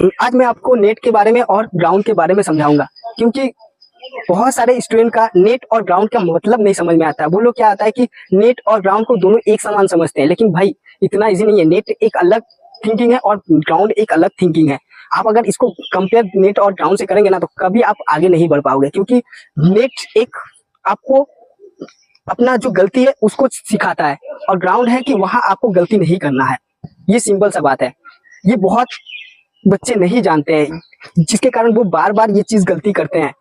आज मैं आपको नेट के बारे में और ग्राउंड के बारे में समझाऊंगा, क्योंकि बहुत सारे स्टूडेंट का नेट और ग्राउंड का मतलब नहीं समझ में आता है। वो लोग क्या आता है कि नेट और ग्राउंड को दोनों एक समान समझते हैं, लेकिन भाई इतना इजी नहीं है। नेट एक अलग थिंकिंग है और ग्राउंड एक अलग थिंकिंग है। आप अगर इसको कंपेयर नेट और ग्राउंड से करेंगे ना, तो कभी आप आगे नहीं बढ़ पाओगे, क्योंकि नेट एक आपको अपना जो गलती है उसको सिखाता है, और ग्राउंड है कि वहां आपको गलती नहीं करना है। ये सिंपल सा बात है। ये बहुत बच्चे नहीं जानते हैं, जिसके कारण वो बार बार ये चीज गलती करते हैं।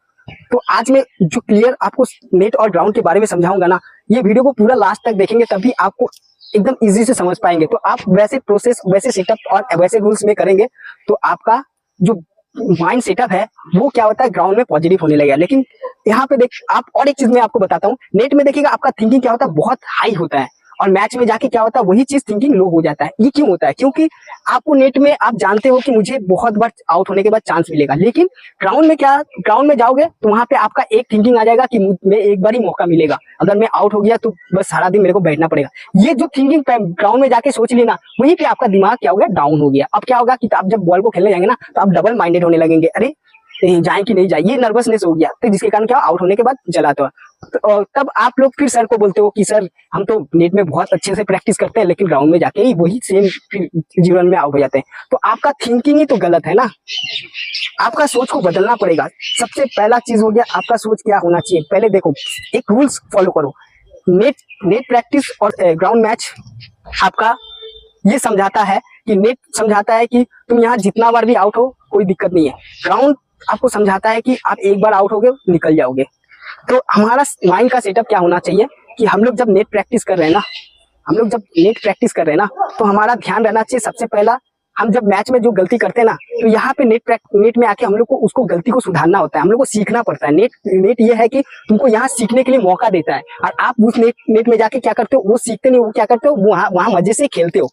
तो आज मैं जो क्लियर आपको नेट और ग्राउंड के बारे में समझाऊंगा ना, ये वीडियो को पूरा लास्ट तक देखेंगे, तभी आपको एकदम इजी से समझ पाएंगे। तो आप वैसे प्रोसेस, वैसे सेटअप और वैसे रूल्स में करेंगे तो आपका जो माइंड सेटअप है वो क्या होता है, ग्राउंड में पॉजिटिव होने लगेगा। लेकिन यहाँ पे देख आप और एक चीज मैं आपको बताता हूँ। नेट में देखिएगा आपका थिंकिंग क्या होता है, बहुत हाई होता है, और मैच में जाके क्या होता है, वही चीज थिंकिंग लो हो जाता है। ये क्यों होता है? क्योंकि आपको नेट में आप जानते हो कि मुझे बहुत बार आउट होने के बाद चांस मिलेगा, लेकिन ग्राउंड में क्या, ग्राउंड में जाओगे तो वहां पे आपका एक थिंकिंग आ जाएगा कि मैं एक बार ही मौका मिलेगा, अगर मैं आउट हो गया तो बस सारा दिन मेरे को बैठना पड़ेगा। ये जो थिंकिंग ग्राउंड में जाके सोच ली ना, वहीं पे आपका दिमाग क्या हो गया, डाउन हो गया। अब क्या होगा कि आप जब बॉल को खेलने जाएंगे ना, तो आप डबल माइंडेड होने लगेंगे। अरे जाए कि नहीं जाए, ये नर्वसनेस हो गया, तो जिसके कारण क्या आउट होने के बाद जलाते हो। तो तब आप लोग फिर सर को बोलते हो कि सर हम तो नेट में बहुत अच्छे से प्रैक्टिस करते हैं, लेकिन ग्राउंड में जाके ही वही सेम जीवन में आउट हो जाते हैं। तो आपका थिंकिंग ही तो गलत है ना। आपका सोच को बदलना पड़ेगा। सबसे पहला चीज हो गया, आपका सोच क्या होना चाहिए। पहले देखो, एक रूल्स फॉलो करो। नेट नेट प्रैक्टिस और ग्राउंड मैच आपका ये समझाता है कि नेट समझाता है कि तुम यहाँ जितना बार भी आउट हो कोई दिक्कत नहीं है। ग्राउंड आपको समझाता है कि आप एक बार आउट हो गए निकल जाओगे। तो हमारा माइंड का सेटअप क्या होना चाहिए कि हम लोग जब नेट प्रैक्टिस कर रहे हैं ना, तो हमारा ध्यान रहना चाहिए। सबसे पहला, हम जब मैच में जो गलती करते हैं ना, तो यहाँ पे नेट में आके हम लोग को उसको गलती को सुधारना होता है, हम लोग को सीखना पड़ता है। नेट ये है कि तुमको यहाँ सीखने के लिए मौका देता है, और आप उस नेट में जाके क्या करते हो, वो सीखते नहीं, वो क्या करते हो, वहां मजे से खेलते हो।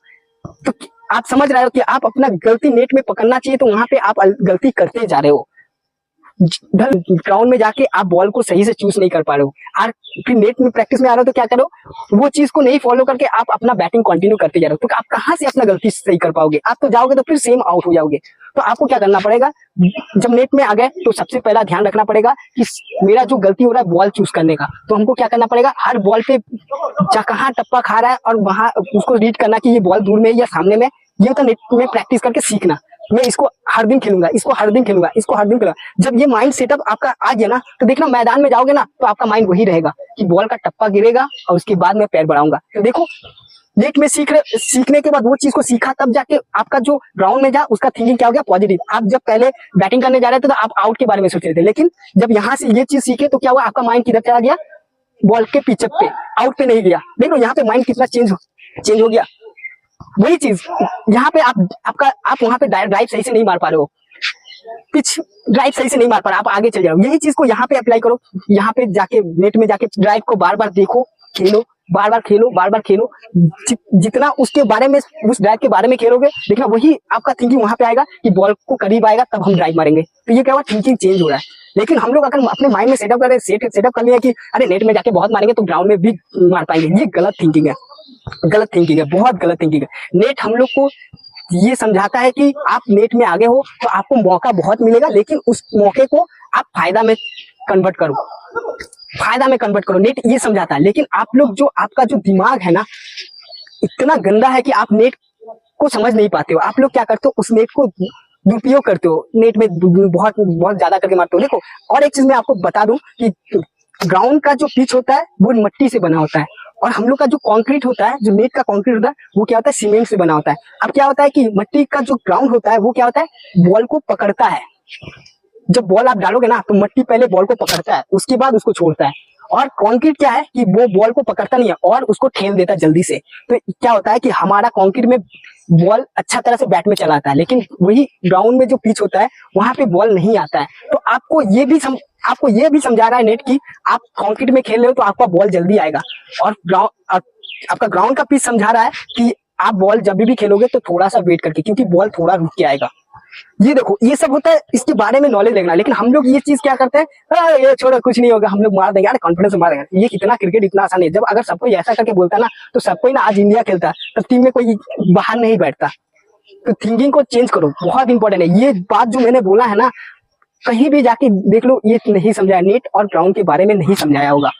तो आप समझ रहे हो कि आप अपना गलती नेट में पकड़ना चाहिए, तो वहां पे आप गलती करते जा रहे हो। ग्राउंड में जाके आप बॉल को सही से चूज नहीं कर पा रहे हो, और फिर नेट में प्रैक्टिस में आ रहे हो, तो क्या करो, वो चीज को नहीं फॉलो करके आप अपना बैटिंग कंटिन्यू करते जा रहे हो। तो आप कहाँ से अपना गलती सही कर पाओगे? आप तो जाओगे तो फिर सेम आउट हो जाओगे। तो आपको क्या करना पड़ेगा, जब नेट में आ गए तो सबसे पहला ध्यान रखना पड़ेगा कि मेरा जो गलती हो रहा है बॉल चूज करने का। तो हमको क्या करना पड़ेगा, हर बॉल पे कहाँ टप्पा खा रहा है और वहां उसको रीड करना कि ये बॉल दूर में या सामने में। ये तो नेट में प्रैक्टिस करके सीखना। मैं इसको हर दिन खेलूंगा, इसको हर दिन खेलूंगा, इसको हर दिन खेलूंगा। जब ये माइंड सेटअप आपका आ गया ना, तो देखना मैदान में जाओगे ना, तो आपका माइंड वही रहेगा कि बॉल का टप्पा गिरेगा और उसके बाद मैं पैर बढ़ाऊंगा। तो देखो, नेट में सीखने के बाद वो चीज को सीखा, तब जाके आपका जो ग्राउंड में जा उसका थिंकिंग क्या हो गया, पॉजिटिव। आप जब पहले बैटिंग करने जा रहे थे तो आप आउट के बारे में सोच रहे थे, लेकिन जब यहाँ से ये चीज सीखे तो क्या हुआ, आपका माइंड किधर चला गया, बॉल के पिचअप पे, आउट पे नहीं गया। देखो यहाँ पे माइंड कितना चेंज हो गया। वही चीज यहाँ पे आप वहां पे ड्राइव सही से नहीं मार पा रहे हो, पिच ड्राइव सही से नहीं मार पा रहे, आप आगे चल जाओ। यही चीज को यहाँ पे अप्लाई करो। यहाँ पे जाके नेट में जाके ड्राइव को बार बार देखो, खेलो, बार बार खेलो। जितना उसके बारे में, उस ड्राइव के बारे में खेलोगे, देखना वही आपका थिंकिंग वहां पे आएगा कि बॉल को करीब आएगा तब हम ड्राइव मारेंगे। तो ये क्या हुआ, थिंकिंग चेंज हो रहा है। लेकिन हम लोग अगर अपने माइंड में सेटअप कर लिया कि अरे नेट में जाके बहुत मारेंगे तो ग्राउंड में भी मार पाएंगे, ये गलत थिंकिंग है। बहुत गलत थिंकिंग है। नेट हम लोग को ये समझाता है कि आप नेट में आगे हो तो आपको मौका बहुत मिलेगा, लेकिन उस मौके को आप फायदा में कन्वर्ट करो। नेट ये समझाता है। लेकिन आप लोग जो, आपका जो दिमाग है ना, इतना गंदा है कि आप नेट को समझ नहीं पाते हो। आप लोग क्या करते हो, उस नेट को दुरुपयोग करते हो, नेट में बहुत ज्यादा करके मारते हो। देखो, और एक चीज मैं आपको बता दूं कि ग्राउंड का जो पिच होता है वो मिट्टी से बना होता है, और हम लोग का जो कंक्रीट होता है, जो नेट का कंक्रीट होता है, वो क्या होता है, सीमेंट से बना होता है। अब क्या होता है कि मिट्टी का जो ग्राउंड होता है वो क्या होता है, बॉल को पकड़ता है। जब बॉल आप डालोगे ना, तो मिट्टी पहले बॉल को पकड़ता है, उसके बाद उसको छोड़ता है। और कंक्रीट क्या है कि वो बॉल को पकड़ता नहीं है और उसको ठेल देता है जल्दी से। तो क्या होता है कि हमारा कंक्रीट में बॉल अच्छा तरह से बैट में चला आता है, लेकिन वही ग्राउंड में जो पिच होता है वहां पे बॉल नहीं आता है। तो आपको ये भी समझा रहा है नेट की आप कंक्रीट में खेल रहे हो तो आपका बॉल जल्दी आएगा, और आपका ग्राउंड का पिच समझा रहा है कि आप बॉल जब भी खेलोगे तो थोड़ा सा वेट करके, क्योंकि बॉल थोड़ा रुक के आएगा। ये देखो, ये सब होता है, इसके बारे में नॉलेज लेना। लेकिन हम लोग ये चीज क्या करते हैं, ये छोड़ो कुछ नहीं होगा, हम लोग मार देंगे, कॉन्फिडेंस से मार देंगे। ये कितना क्रिकेट इतना आसान है। जब अगर सबको ऐसा करके बोलता ना, तो सबको ना आज इंडिया खेलता, तो टीम में कोई बाहर नहीं बैठता। तो थिंकिंग को चेंज करो, बहुत इंपॉर्टेंट है ये बात जो मैंने बोला है ना। कहीं भी जाके देख लो, ये नहीं समझाया, नेट और ग्राउंड के बारे में नहीं समझाया होगा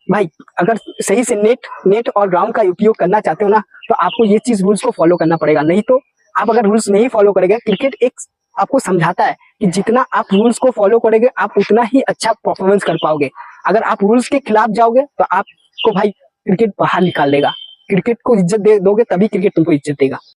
भाई। अगर सही से नेट और ग्राउंड का उपयोग करना चाहते हो ना, तो आपको ये चीज रूल्स को फॉलो करना पड़ेगा। नहीं तो आप अगर रूल्स नहीं फॉलो करेंगे, क्रिकेट एक आपको समझाता है कि जितना आप रूल्स को फॉलो करोगे आप उतना ही अच्छा परफॉर्मेंस कर पाओगे। अगर आप रूल्स के खिलाफ जाओगे तो आपको भाई क्रिकेट बाहर निकाल देगा। क्रिकेट को इज्जत दे दोगे तभी क्रिकेट तुमको इज्जत देगा।